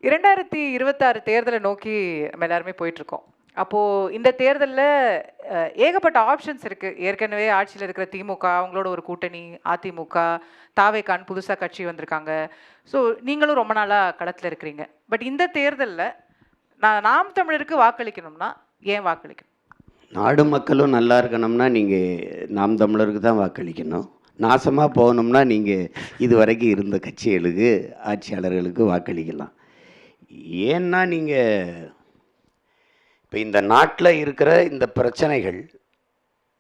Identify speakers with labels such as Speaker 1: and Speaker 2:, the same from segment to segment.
Speaker 1: 2026 தேர்தலை நோக்கி நம்ம எல்லாருமே போயிட்டுருக்கோம். அப்போது இந்த தேர்தலில் ஏகப்பட்ட ஆப்ஷன்ஸ் இருக்குது. ஏற்கனவே ஆட்சியில் இருக்கிற திமுக, அவங்களோட ஒரு கூட்டணி, அதிமுக, தாவேகான்னு புதுசாக கட்சி வந்திருக்காங்க. ஸோ நீங்களும் ரொம்ப நாளாக களத்தில் இருக்கிறீங்க. பட் இந்த தேர்தலில் நாம் தமிழருக்கு வாக்களிக்கணும்னா ஏன் வாக்களிக்கணும்?
Speaker 2: நாடு மக்களும் நல்லா இருக்கணும்னா நீங்கள் நாம் தமிழருக்கு தான் வாக்களிக்கணும். நாசமாக போகணும்னா நீங்கள் இது வரைக்கும் இருந்த கட்சிகளுக்கு, ஆட்சியாளர்களுக்கு வாக்களிக்கலாம். ஏன்னா நீங்கள் இப்போ இந்த நாட்டில் இருக்கிற இந்த பிரச்சனைகள்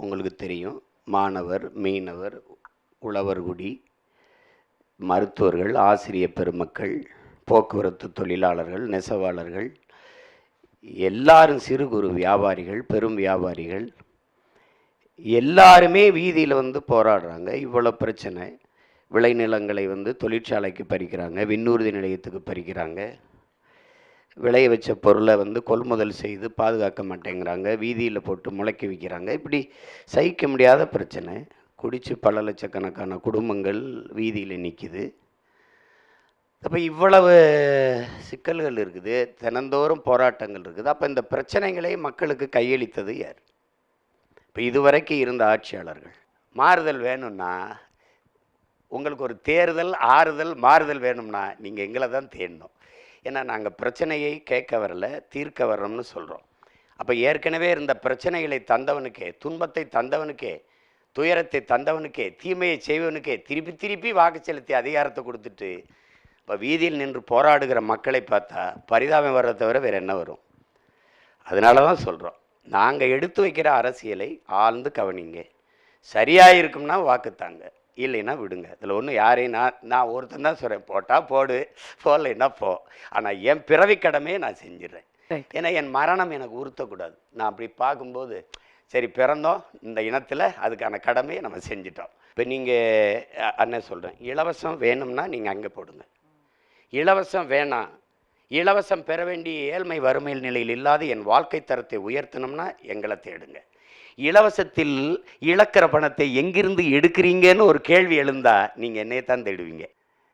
Speaker 2: உங்களுக்கு தெரியும். மாணவர், மீனவர், உழவர்குடி, மருத்துவர்கள், ஆசிரியர் பெருமக்கள், போக்குவரத்து தொழிலாளர்கள், நெசவாளர்கள், எல்லாரும் சிறு குறு வியாபாரிகள், பெரும் வியாபாரிகள் எல்லாருமே வீதியில் வந்து போராடுறாங்க. இவ்வளோ பிரச்சனை. விளைநிலங்களை வந்து தொழிற்சாலைக்கு பறிக்கிறாங்க, விண்ணூர்தி நிலையத்துக்கு பறிக்கிறாங்க, விளைய வச்ச பொருளை வந்து கொள்முதல் செய்து பாதுகாக்க மாட்டேங்கிறாங்க, வீதியில் போட்டு முளைக்க வைக்கிறாங்க. இப்படி சகிக்க முடியாத பிரச்சனை. குடித்து பல லட்சக்கணக்கான குடும்பங்கள் வீதியில் நிற்கிது. அப்போ இவ்வளவு சிக்கல்கள் இருக்குது, தினந்தோறும் போராட்டங்கள் இருக்குது. அப்போ இந்த பிரச்சனைகளை மக்களுக்கு கையளித்தது யார்? இப்போ இதுவரைக்கும் இருந்த ஆட்சியாளர்கள். மாறுதல் வேணும்னா, உங்களுக்கு ஒரு தேர்தல், ஆறுதல், மாறுதல் வேணும்னா நீங்கள் எங்களை தான் தேடணும். ஏன்னா நாங்கள் பிரச்சனையை கேட்க வரல, தீர்க்க வர்றோம்னு சொல்கிறோம். அப்போ ஏற்கனவே இருந்த பிரச்சனைகளை தந்தவனுக்கே, துன்பத்தை தந்தவனுக்கே, துயரத்தை தந்தவனுக்கே, தீமையை செய்வனுக்கே திருப்பி திருப்பி வாக்கு செலுத்தி அதிகாரத்தை கொடுத்துட்டு இப்போ வீதியில் நின்று போராடுகிற மக்களை பார்த்தா பரிதாபம் வர்றதை தவிர வேறு என்ன வரும்? அதனால தான் சொல்கிறோம், நாங்கள் எடுத்து வைக்கிற அரசியலை ஆழ்ந்து கவனிங்க. சரியாக இருக்கும்னா வாக்குத்தாங்க, இல்லைன்னா விடுங்க. இதில் ஒன்றும் யாரையும் நான் ஒருத்தன் தான் சொல்கிறேன், போட்டால் போடு, போடலைன்னா போ. ஆனால் என் பிறவி கடமையை நான் செஞ்சிடறேன். ஏன்னா என் மரணம் எனக்கு உறுத்தக்கூடாது. நான் அப்படி பார்க்கும்போது சரி, பிறந்தோம் இந்த இனத்தில், அதுக்கான கடமையை நம்ம செஞ்சிட்டோம். இப்போ நீங்கள் அண்ணன் சொல்கிறேன், இலவசம் வேணும்னா நீங்கள் அங்கே போடுங்க. இலவசம் வேணாம், இலவசம் பெற வேண்டிய ஏழ்மை வறுமையில் நிலையில் இல்லாத என் வாழ்க்கை தரத்தை உயர்த்தணும்னா எங்களை தேடுங்க. இலவசத்தில் இழக்கிற பணத்தை எங்கிருந்து எடுக்கிறீங்கன்னு ஒரு கேள்வி எழுந்தா நீங்கள் என்னையே தான் தேடுவீங்க.